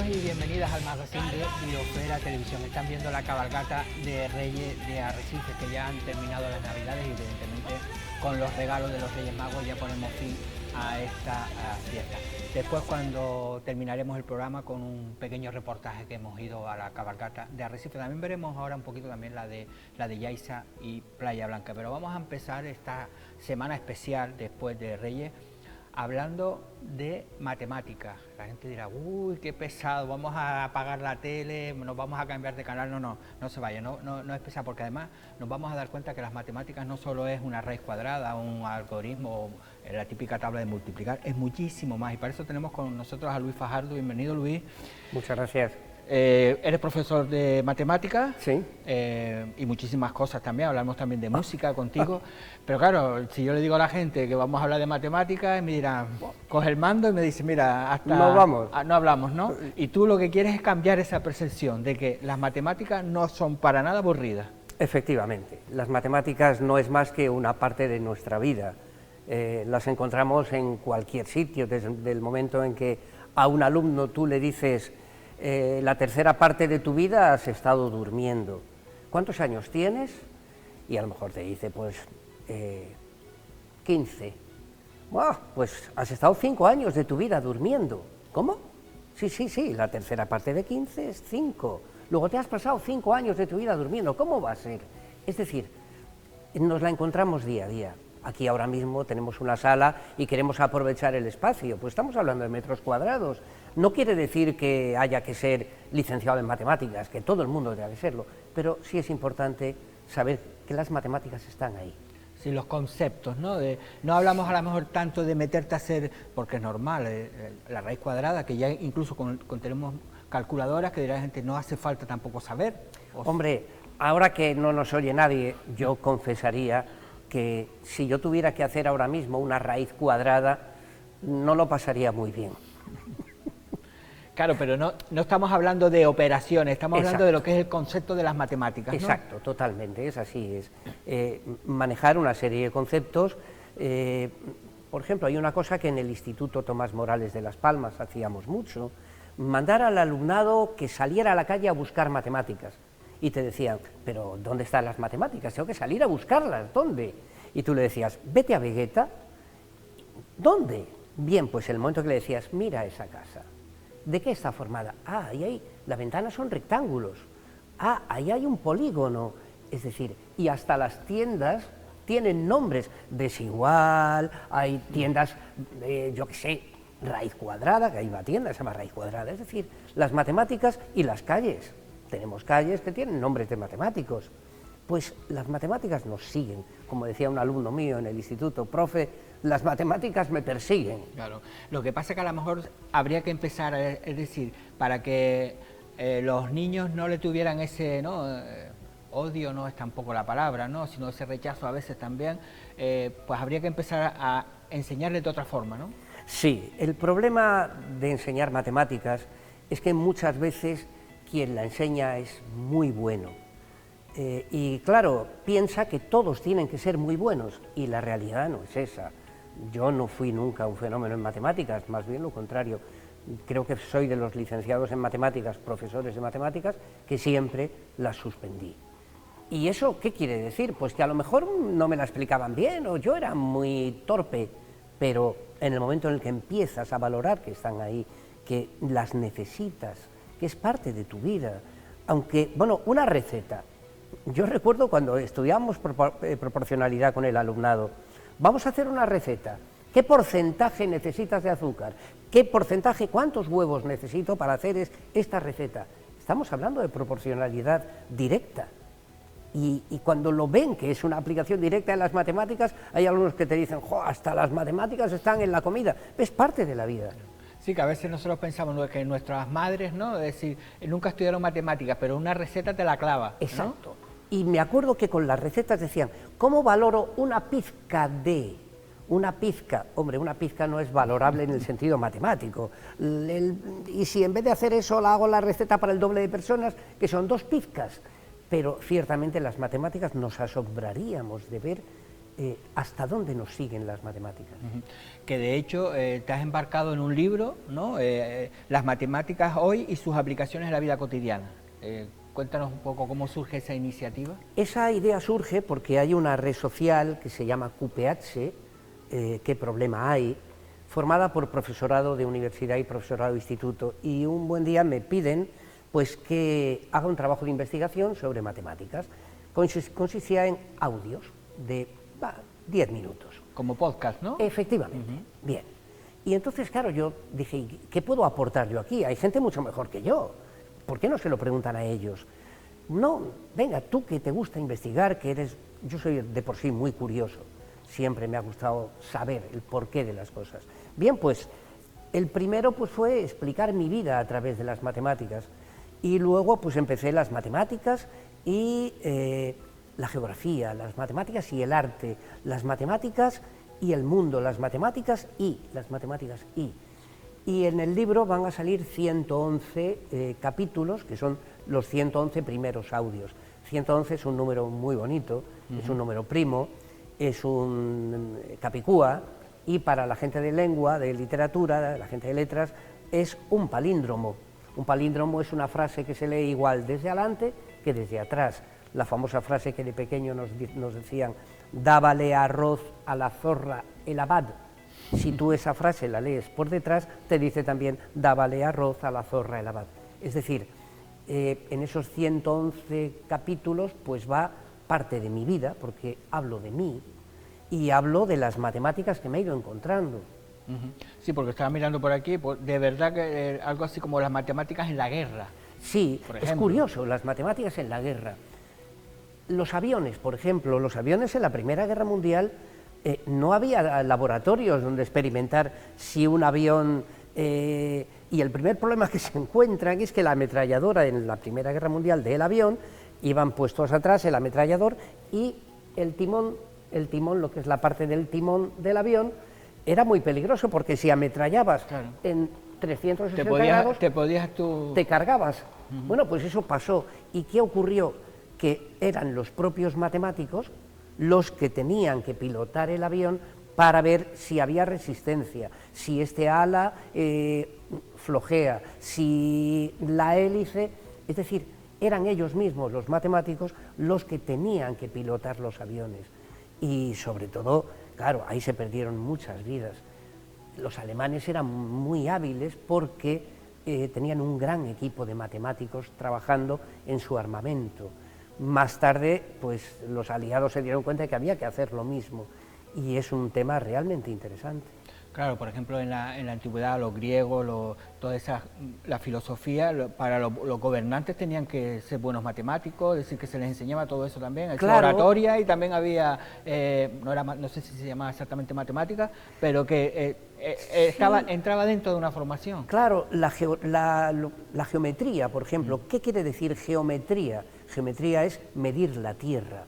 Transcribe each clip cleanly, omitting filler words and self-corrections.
Bienvenidos y bienvenidas al magazine de Biosfera Televisión. Están viendo la cabalgata de Reyes de Arrecife, que ya han terminado las Navidades y evidentemente con los regalos de los Reyes Magos ya ponemos fin a esta fiesta. Después, cuando terminaremos el programa con un pequeño reportaje que hemos ido a la cabalgata de Arrecife, también veremos ahora un poquito también la de Yaiza y Playa Blanca. Pero vamos a empezar esta semana especial después de Reyes hablando de matemáticas. La gente dirá, uy, qué pesado, vamos a apagar la tele, nos vamos a cambiar de canal. No se vaya, no es pesado, porque además nos vamos a dar cuenta que las matemáticas no solo es una raíz cuadrada, un algoritmo, la típica tabla de multiplicar, es muchísimo más, y para eso tenemos con nosotros a Luis Fajardo. Bienvenido, Luis. Muchas gracias. Eres profesor de matemáticas, sí, y muchísimas cosas también, hablamos también de música contigo, pero claro, si yo le digo a la gente que vamos a hablar de matemáticas, me dirán, coge el mando y me dice, mira, hasta no vamos. No hablamos, ¿no? Y tú lo que quieres es cambiar esa percepción de que las matemáticas no son para nada aburridas. Efectivamente, las matemáticas no es más que una parte de nuestra vida, las encontramos en cualquier sitio, desde el momento en que a un alumno tú le dices, la tercera parte de tu vida has estado durmiendo. ¿Cuántos años tienes? Y a lo mejor te dice, pues, 15. Buah, pues has estado 5 años de tu vida durmiendo. ¿Cómo? Sí, la tercera parte de 15 es 5. Luego te has pasado 5 años de tu vida durmiendo. ¿Cómo va a ser? Es decir, nos la encontramos día a día. Aquí ahora mismo tenemos una sala y queremos aprovechar el espacio, pues estamos hablando de metros cuadrados. No quiere decir que haya que ser licenciado en matemáticas, que todo el mundo debe serlo, pero sí es importante saber que las matemáticas están ahí. Sí, los conceptos, ¿no? No hablamos a lo mejor tanto de meterte a hacer, porque es normal, la raíz cuadrada, que ya incluso tenemos calculadoras que dirá la gente, no hace falta tampoco saber. Hombre, ahora que no nos oye nadie, yo confesaría que si yo tuviera que hacer ahora mismo una raíz cuadrada, no lo pasaría muy bien. Claro, pero no estamos hablando de operaciones, estamos Exacto. hablando de lo que es el concepto de las matemáticas, ¿no? Exacto, totalmente, es así, es manejar una serie de conceptos. Por ejemplo, hay una cosa que en el Instituto Tomás Morales de Las Palmas hacíamos mucho, mandar al alumnado que saliera a la calle a buscar matemáticas. Y te decían, pero ¿dónde están las matemáticas? Tengo que salir a buscarlas, ¿dónde? Y tú le decías, vete a Vegueta. ¿Dónde? Bien, pues el momento que le decías, mira esa casa, ¿de qué está formada? Ah, ahí las ventanas son rectángulos. Ah, ahí hay un polígono. Es decir, y hasta las tiendas tienen nombres, Desigual, hay tiendas, yo qué sé, raíz cuadrada, que hay una tienda que se llama raíz cuadrada. Es decir, las matemáticas y las calles. Tenemos calles que tienen nombres de matemáticos. Pues las matemáticas nos siguen. Como decía un alumno mío en el instituto, profe, las matemáticas me persiguen. Claro. Lo que pasa es que a lo mejor habría que empezar, es decir, para que los niños no le tuvieran ese, ¿no? Odio no es tampoco la palabra, ¿no? Sino ese rechazo a veces también, pues habría que empezar a enseñarles de otra forma, ¿no? Sí, el problema de enseñar matemáticas es que muchas veces quien la enseña es muy bueno. Y claro, piensa que todos tienen que ser muy buenos, y la realidad no es esa. Yo no fui nunca un fenómeno en matemáticas, más bien lo contrario. Creo que soy de los licenciados en matemáticas, profesores de matemáticas, que siempre las suspendí. ¿Y eso qué quiere decir? Pues que a lo mejor no me la explicaban bien, o yo era muy torpe, pero en el momento en el que empiezas a valorar que están ahí, que las necesitas, que es parte de tu vida, aunque, bueno, una receta. Yo recuerdo cuando estudiábamos proporcionalidad con el alumnado, vamos a hacer una receta, ¿qué porcentaje necesitas de azúcar? ¿Qué porcentaje, cuántos huevos necesito para hacer esta receta? Estamos hablando de proporcionalidad directa. Y cuando lo ven, que es una aplicación directa en las matemáticas, hay algunos que te dicen, jo, hasta las matemáticas están en la comida, es parte de la vida. Sí, que a veces nosotros pensamos que nuestras madres, ¿no? Es decir, nunca estudiaron matemáticas, pero una receta te la clava, ¿no? Exacto. Y me acuerdo que con las recetas decían, ¿cómo valoro una pizca de? Una pizca, hombre, una pizca no es valorable en el sentido matemático. Y si en vez de hacer eso la hago la receta para el doble de personas, que son 2 pizcas. Pero ciertamente las matemáticas nos asombraríamos de ver hasta dónde nos siguen las matemáticas. Que de hecho te has embarcado en un libro, ¿no? Las matemáticas hoy y sus aplicaciones en la vida cotidiana. Cuéntanos un poco cómo surge esa iniciativa. Esa idea surge porque hay una red social que se llama QPH, ¿Qué problema hay?, formada por profesorado de universidad y profesorado de instituto, y un buen día me piden pues que haga un trabajo de investigación sobre matemáticas. Consistía en audios de 10 minutos. Como podcast, ¿no? Efectivamente, bien. Y entonces, claro, yo dije, ¿qué puedo aportar yo aquí? Hay gente mucho mejor que yo. ¿Por qué no se lo preguntan a ellos? No, venga, tú que te gusta investigar, que eres... Yo soy de por sí muy curioso, siempre me ha gustado saber el porqué de las cosas. Bien, pues, el primero pues, fue explicar mi vida a través de las matemáticas, y luego pues empecé las matemáticas y la geografía, las matemáticas y el arte, las matemáticas y el mundo, las matemáticas y las matemáticas y... Y en el libro van a salir 111 capítulos, que son los 111 primeros audios. 111 es un número muy bonito, es un número primo, es un capicúa, y para la gente de lengua, de literatura, la gente de letras, es un palíndromo. Un palíndromo es una frase que se lee igual desde adelante que desde atrás. La famosa frase que de pequeño nos decían, dábale arroz a la zorra el abad. Si tú esa frase la lees por detrás, te dice también, dábale arroz a la zorra el abad. Es decir, en esos 111 capítulos pues va parte de mi vida, porque hablo de mí y hablo de las matemáticas que me he ido encontrando. Sí, porque estaba mirando por aquí, de verdad que algo así como las matemáticas en la guerra. Sí, es curioso, las matemáticas en la guerra. Los aviones, por ejemplo, los aviones en la Primera Guerra Mundial, no había laboratorios donde experimentar si un avión... y el primer problema que se encuentran es que la ametralladora en la Primera Guerra Mundial del avión, iban puestos atrás el ametrallador y el timón, lo que es la parte del timón del avión, era muy peligroso porque si ametrallabas en 360 grados, te cargabas. Bueno, pues eso pasó. ¿Y qué ocurrió? Que eran los propios matemáticos los que tenían que pilotar el avión para ver si había resistencia, si este ala flojea, si la hélice... Es decir, eran ellos mismos, los matemáticos, los que tenían que pilotar los aviones. Y sobre todo, claro, ahí se perdieron muchas vidas. Los alemanes eran muy hábiles porque tenían un gran equipo de matemáticos trabajando en su armamento. Más tarde, pues los aliados se dieron cuenta de que había que hacer lo mismo, y es un tema realmente interesante. Claro, por ejemplo, en la antigüedad, los griegos, toda esa, la filosofía, para los gobernantes tenían que ser buenos matemáticos, es decir, que se les enseñaba todo eso también, claro. Oratoria, y también había, no sé si se llamaba exactamente matemática, pero que entraba dentro de una formación. Claro, la geometría, por ejemplo, ¿qué quiere decir geometría? Geometría es medir la tierra.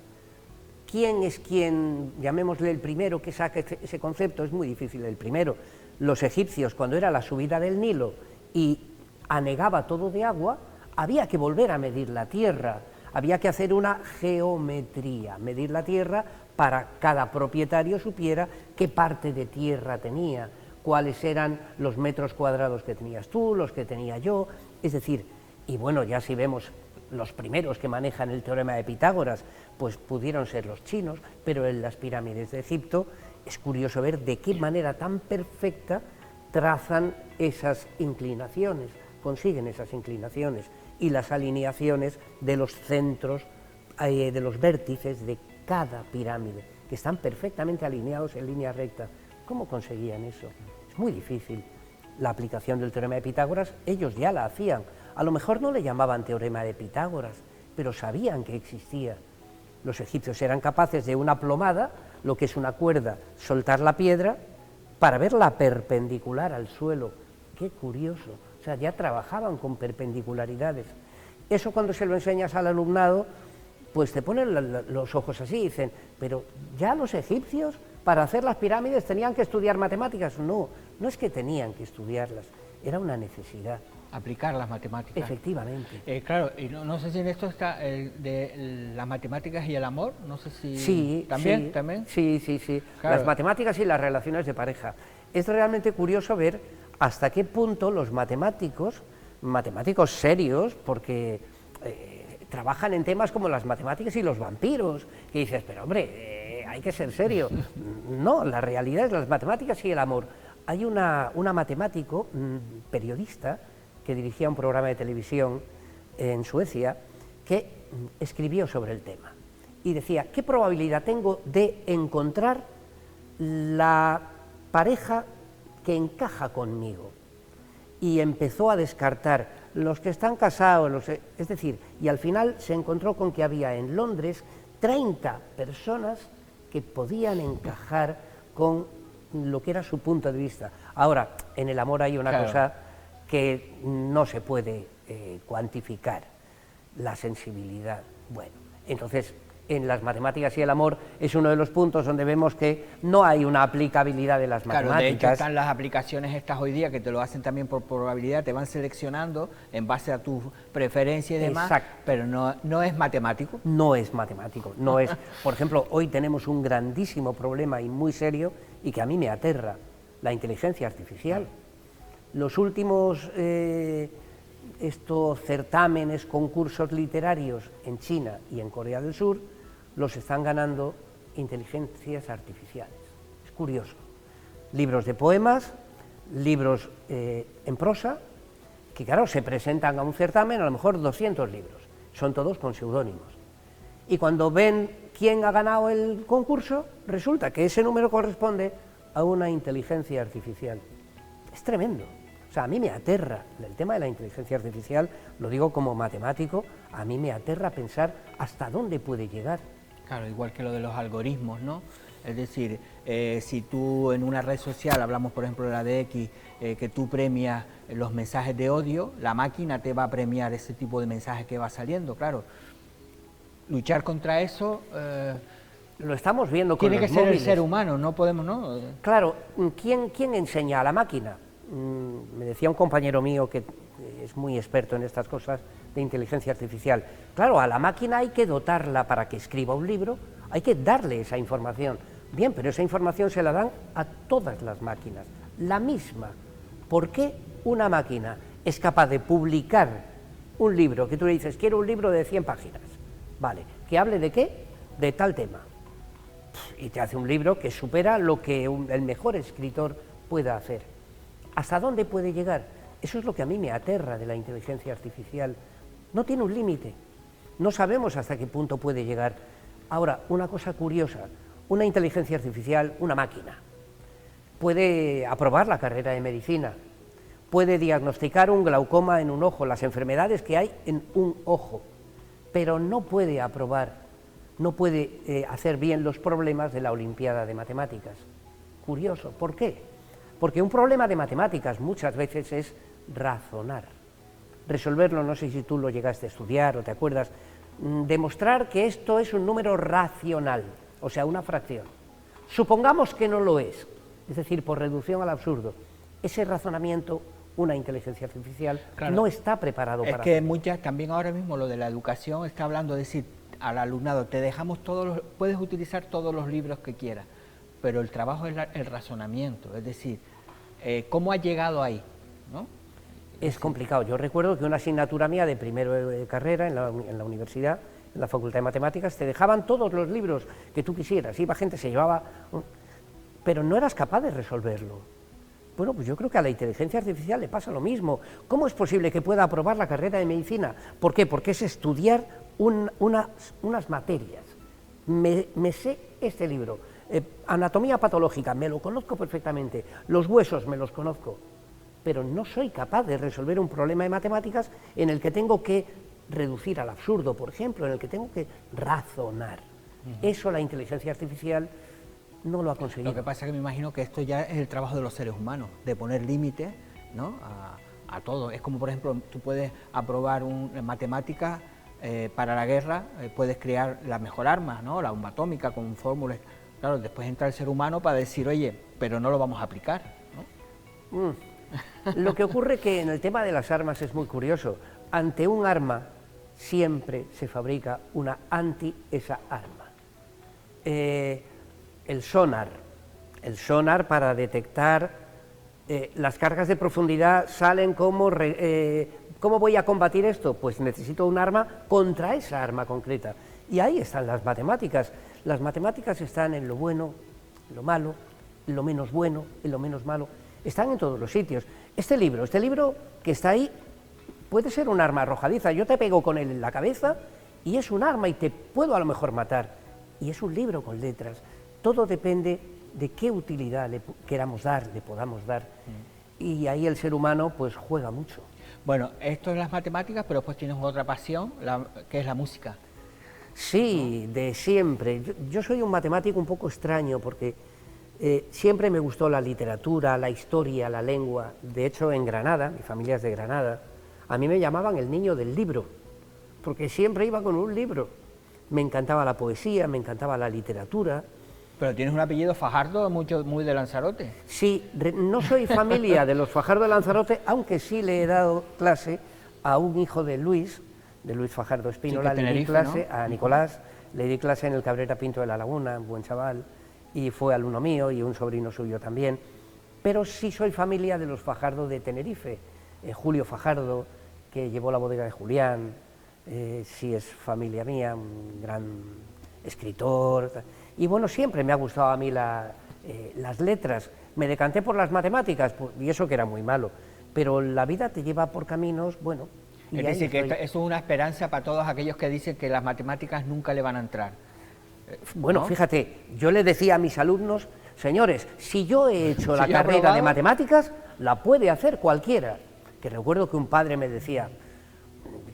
¿Quién es quien, llamémosle el primero, que saca ese concepto? Es muy difícil el primero. Los egipcios, cuando era la subida del Nilo y anegaba todo de agua, había que volver a medir la tierra, había que hacer una geometría, medir la tierra para cada propietario supiera qué parte de tierra tenía, cuáles eran los metros cuadrados que tenías tú, los que tenía yo, es decir, y bueno, ya si vemos los primeros que manejan el teorema de Pitágoras, pues pudieron ser los chinos, pero en las pirámides de Egipto es curioso ver de qué manera tan perfecta trazan esas inclinaciones, consiguen esas inclinaciones y las alineaciones de los centros, de los vértices de cada pirámide, que están perfectamente alineados en línea recta. ¿Cómo conseguían eso? Es muy difícil. La aplicación del teorema de Pitágoras, ellos ya la hacían. A lo mejor no le llamaban teorema de Pitágoras, pero sabían que existía. Los egipcios eran capaces de una plomada, lo que es una cuerda, soltar la piedra para verla perpendicular al suelo. ¡Qué curioso! O sea, ya trabajaban con perpendicularidades. Eso cuando se lo enseñas al alumnado, pues te ponen los ojos así y dicen, pero ya los egipcios para hacer las pirámides tenían que estudiar matemáticas. No, no es que tenían que estudiarlas, era una necesidad. aplicar las matemáticas. Efectivamente. Claro, y no sé si en esto está el de las matemáticas y el amor, no sé si... Sí, ¿También? Sí. Claro. Las matemáticas y las relaciones de pareja. Es realmente curioso ver hasta qué punto los matemáticos serios, porque trabajan en temas como las matemáticas y los vampiros, que dices, pero hombre, hay que ser serio. No, la realidad es las matemáticas y el amor. Hay una matemático, periodista, que dirigía un programa de televisión en Suecia, que escribió sobre el tema y decía, ¿qué probabilidad tengo de encontrar la pareja que encaja conmigo? Y empezó a descartar los que están casados, es decir, y al final se encontró con que había en Londres 30 personas que podían encajar con lo que era su punto de vista. Ahora, en el amor hay una cosa que no se puede cuantificar, la sensibilidad. Bueno, entonces, en las matemáticas y el amor es uno de los puntos donde vemos que no hay una aplicabilidad de las matemáticas. Claro, de hecho están las aplicaciones estas hoy día que te lo hacen también por probabilidad, te van seleccionando en base a tu preferencia y demás. Exacto. Pero no es matemático. No es matemático, no es. Por ejemplo, hoy tenemos un grandísimo problema y muy serio y que a mí me aterra, la inteligencia artificial. Los últimos certámenes, concursos literarios en China y en Corea del Sur los están ganando inteligencias artificiales. Es curioso. Libros de poemas, libros en prosa, que claro, se presentan a un certamen, a lo mejor 200 libros, son todos con seudónimos. Y cuando ven quién ha ganado el concurso, resulta que ese número corresponde a una inteligencia artificial. Es tremendo. O sea, a mí me aterra el tema de la inteligencia artificial, lo digo como matemático, a mí me aterra pensar hasta dónde puede llegar. Claro, igual que lo de los algoritmos, ¿no? Es decir, si tú en una red social, hablamos por ejemplo de la de X, que tú premias los mensajes de odio, la máquina te va a premiar ese tipo de mensajes que va saliendo, claro. Luchar contra eso... lo estamos viendo con los móviles. Tiene que ser el ser humano, no podemos, ¿no? Claro, ¿quién enseña a la máquina? Me decía un compañero mío que es muy experto en estas cosas de inteligencia artificial. Claro, a la máquina hay que dotarla para que escriba un libro, hay que darle esa información. Bien, pero esa información se la dan a todas las máquinas, la misma. ¿Por qué una máquina es capaz de publicar un libro que tú le dices, quiero un libro de 100 páginas? Vale, ¿que hable de qué? De tal tema. Y te hace un libro que supera lo que el mejor escritor pueda hacer. ¿Hasta dónde puede llegar? Eso es lo que a mí me aterra de la inteligencia artificial. No tiene un límite. No sabemos hasta qué punto puede llegar. Ahora, una cosa curiosa, una inteligencia artificial, una máquina, puede aprobar la carrera de medicina, puede diagnosticar un glaucoma en un ojo, las enfermedades que hay en un ojo, pero no puede aprobar, no puede hacer bien los problemas de la Olimpiada de Matemáticas. Curioso, ¿por qué? Porque un problema de matemáticas muchas veces es razonar, resolverlo, no sé si tú lo llegaste a estudiar o te acuerdas, demostrar que esto es un número racional, o sea, una fracción. Supongamos que no lo es decir, por reducción al absurdo. Ese razonamiento, una inteligencia artificial, no está preparado para... Es que muchas, también ahora mismo lo de la educación está hablando de decir al alumnado, te dejamos puedes utilizar todos los libros que quieras, pero el trabajo es el razonamiento, es decir, ¿cómo ha llegado ahí? ¿No? Es complicado. Yo recuerdo que una asignatura mía de primero de carrera en la universidad, en la Facultad de Matemáticas, te dejaban todos los libros que tú quisieras, iba gente, se llevaba... pero no eras capaz de resolverlo. Bueno, pues yo creo que a la inteligencia artificial le pasa lo mismo. ¿Cómo es posible que pueda aprobar la carrera de medicina? ¿Por qué? Porque es estudiar unas materias. Me sé este libro. Anatomía patológica, me lo conozco perfectamente. Los huesos me los conozco. Pero no soy capaz de resolver un problema de matemáticas en el que tengo que reducir al absurdo, por ejemplo, en el que tengo que razonar. Eso la inteligencia artificial no lo ha conseguido. Lo que pasa es que me imagino que esto ya es el trabajo de los seres humanos, de poner límites, ¿no?, a todo. Es como, por ejemplo, tú puedes aprobar en matemáticas para la guerra, puedes crear la mejor arma, ¿no?, la bomba atómica con fórmulas. Claro, después entra el ser humano para decir, oye, pero no lo vamos a aplicar, ¿no? Lo que ocurre que en el tema de las armas es muy curioso. Ante un arma siempre se fabrica una anti esa arma. El sonar para detectar las cargas de profundidad salen como... ¿Cómo voy a combatir esto? Pues necesito un arma contra esa arma concreta. Y ahí están las matemáticas. Las matemáticas están en lo bueno, en lo malo, en lo menos bueno, en lo menos malo. Están en todos los sitios. Este libro que está ahí puede ser un arma arrojadiza. Yo te pego con él en la cabeza y es un arma y te puedo a lo mejor matar. Y es un libro con letras. Todo depende de qué utilidad le queramos dar, le podamos dar. Y ahí el ser humano pues juega mucho. Bueno, esto es las matemáticas, pero después tienes otra pasión, que es la música. Sí, de siempre. Yo soy un matemático un poco extraño porque siempre me gustó la literatura, la historia, la lengua. De hecho, en Granada, mi familia es de Granada, a mí me llamaban el niño del libro, porque siempre iba con un libro. Me encantaba la poesía, me encantaba la literatura. Pero tienes un apellido Fajardo muy de Lanzarote. Sí, no soy familia de los Fajardo de Lanzarote, aunque sí le he dado clase a un hijo de Luis Fajardo Espínola, sí, le di clase, ¿no? a Nicolás, le di clase en el Cabrera Pinto de la Laguna, un buen chaval, y fue alumno mío y un sobrino suyo también, pero sí soy familia de los Fajardo de Tenerife, Julio Fajardo, que llevó la bodega de Julián, sí es familia mía, un gran escritor, y bueno, siempre me ha gustado a mí las letras. Me decanté por las matemáticas, y eso que era muy malo, pero la vida te lleva por caminos, bueno... Es decir, que eso es una esperanza para todos aquellos que dicen que las matemáticas nunca le van a entrar. Bueno, ¿no? Fíjate, yo le decía a mis alumnos, señores, si yo he hecho la carrera de matemáticas, la puede hacer cualquiera. Que recuerdo que un padre me decía,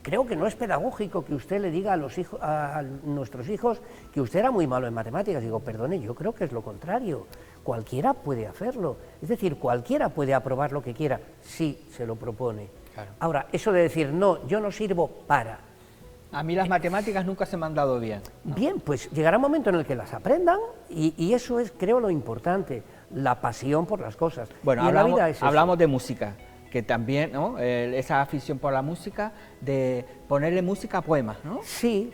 creo que no es pedagógico que usted le diga a nuestros hijos que usted era muy malo en matemáticas. Digo, perdone, yo creo que es lo contrario. Cualquiera puede hacerlo. Es decir, cualquiera puede aprobar lo que quiera, si se lo propone. Claro. Ahora, eso de decir, no, yo no sirvo para... A mí las matemáticas nunca se me han dado bien. ¿no? Bien, pues llegará un momento en el que las aprendan y eso es, creo, lo importante, la pasión por las cosas. Bueno, y en la vida es eso. hablamos de música, que también, ¿no? Esa afición por la música, de ponerle música a poemas, ¿no? Sí,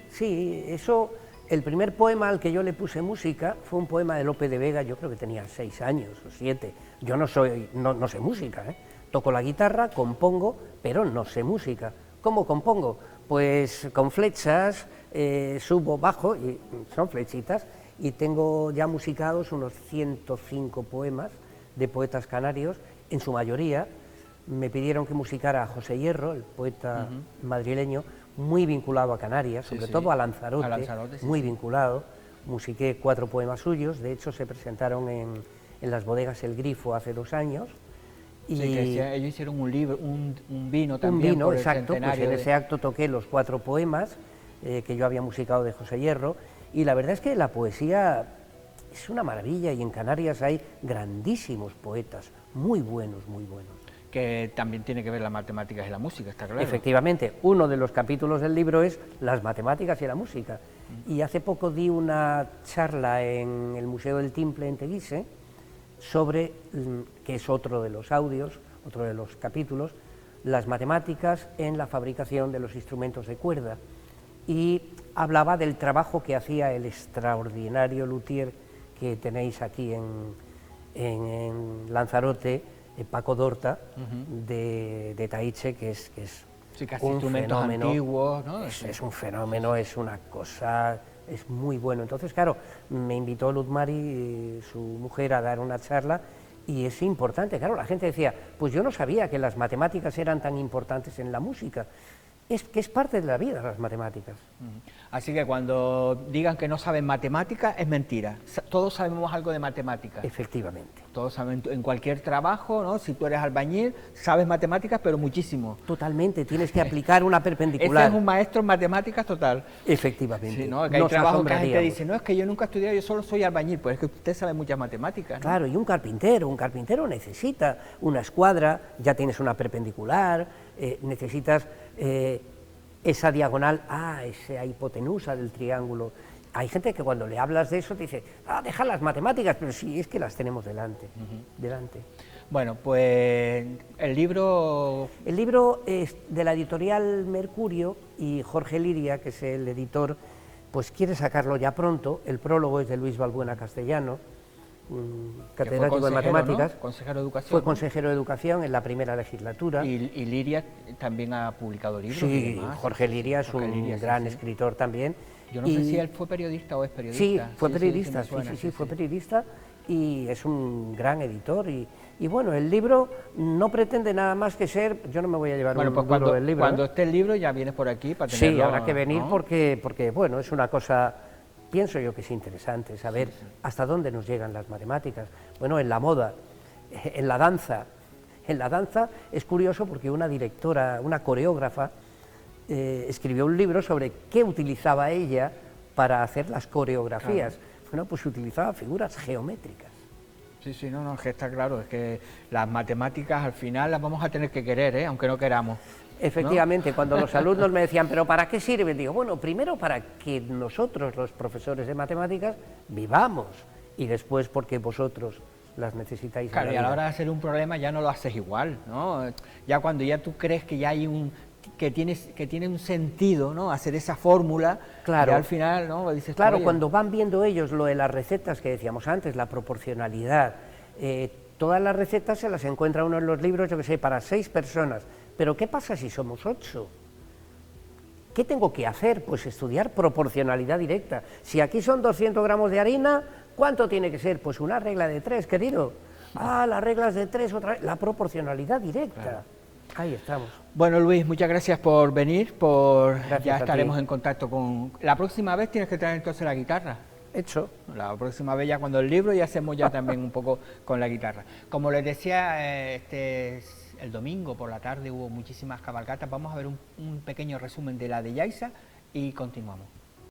eso, el primer poema al que yo le puse música fue un poema de Lope de Vega, yo creo que tenía 6 años o 7. Yo no sé música, Toco la guitarra, compongo, pero no sé música. ¿Cómo compongo? Pues con flechas, subo, bajo, y son flechitas, y tengo ya musicados unos 105 poemas de poetas canarios, en su mayoría. Me pidieron que musicara a José Hierro, el poeta madrileño, muy vinculado a Canarias, sobre todo a Lanzarote, muy vinculado. Musiqué 4 poemas suyos, de hecho se presentaron en las bodegas El Grifo hace 2 años. Y sí, ellos hicieron un libro, un vino también. Un vino, por el exacto, pues en ese acto toqué los 4 poemas que yo había musicado de José Hierro, y la verdad es que la poesía es una maravilla, y en Canarias hay grandísimos poetas, muy buenos, muy buenos. Que también tiene que ver las matemáticas y la música, está claro. Efectivamente, uno de los capítulos del libro es las matemáticas y la música, y hace poco di una charla en el Museo del Timple en Teguise, sobre, que es otro de los audios, otro de los capítulos, las matemáticas en la fabricación de los instrumentos de cuerda, y hablaba del trabajo que hacía el extraordinario luthier que tenéis aquí en Lanzarote, Paco Dorta, de Taiche, que es sí, casi un instrumentos fenómeno, antiguos, ¿no? Es un fenómeno, es una cosa... es muy bueno. Entonces, claro, me invitó Luz Mari, su mujer, a dar una charla, y es importante. Claro, la gente decía, pues yo no sabía que las matemáticas eran tan importantes en la música. Es que es parte de la vida las matemáticas. Así que cuando digan que no saben matemáticas, es mentira. Todos sabemos algo de matemáticas. Efectivamente. Todos saben, en cualquier trabajo, ¿no? Si tú eres albañil, sabes matemáticas, pero muchísimo. Totalmente, tienes que aplicar una perpendicular. Ese es un maestro en matemáticas total. Efectivamente. Sí, ¿no? Que hay trabajos que la gente dice, no, es que yo nunca he estudiado, yo solo soy albañil. Pues es que usted sabe muchas matemáticas, ¿no? Claro, y un carpintero necesita una escuadra, ya tienes una perpendicular, necesitas esa diagonal, esa hipotenusa del triángulo, hay gente que cuando le hablas de eso te dice, deja las matemáticas, pero sí, es que las tenemos delante, delante. Bueno, pues el libro... El libro es de la editorial Mercurio y Jorge Liria, que es el editor, pues quiere sacarlo ya pronto. El prólogo es de Luis Balbuena Castellano, catedrático de matemáticas. ¿No? Consejero de educación. Fue consejero de educación en la primera legislatura. Y Liria también ha publicado libros. Sí, Jorge Liria es un gran escritor también. Yo no sé si él fue periodista o es periodista. Sí, fue periodista, fue periodista y es un gran editor. Y bueno, el libro no pretende nada más que ser, yo no me voy a llevar un duro del libro. Cuando esté el libro ya vienes por aquí para tenerlo. Sí, habrá que venir, ¿no? porque bueno, es una cosa, pienso yo que es interesante saber hasta dónde nos llegan las matemáticas. Bueno, en la moda, en la danza es curioso porque una directora, una coreógrafa, escribió un libro sobre qué utilizaba ella para hacer las coreografías. Claro. Bueno, pues utilizaba figuras geométricas. Sí, no, es que está claro, es que las matemáticas al final las vamos a tener que querer, aunque no queramos. Efectivamente, ¿no? Cuando los alumnos me decían, ¿pero para qué sirven? Digo, bueno, primero para que nosotros, los profesores de matemáticas, vivamos, y después porque vosotros las necesitáis. Claro, y a la hora de hacer un problema ya no lo haces igual, ¿no? Ya cuando ya tú crees que ya hay que tiene un sentido, ¿no? Hacer esa fórmula, claro, y al final, ¿no? Dices, claro, cuando van viendo ellos lo de las recetas que decíamos antes, la proporcionalidad, todas las recetas se las encuentra uno en los libros, yo que sé, para 6 personas, pero ¿qué pasa si somos 8? ¿Qué tengo que hacer? Pues estudiar proporcionalidad directa. Si aquí son 200 gramos de harina, ¿cuánto tiene que ser? Pues una regla de 3, querido. Las reglas de 3, otra vez, la proporcionalidad directa. Claro. Ahí estamos. Bueno, Luis, muchas gracias por venir, ya estaremos en contacto con... La próxima vez tienes que traer entonces la guitarra. Hecho. La próxima vez ya cuando el libro ya hacemos ya también un poco con la guitarra. Como les decía, el domingo por la tarde hubo muchísimas cabalgatas. Vamos a ver un pequeño resumen de la de Yaiza y continuamos.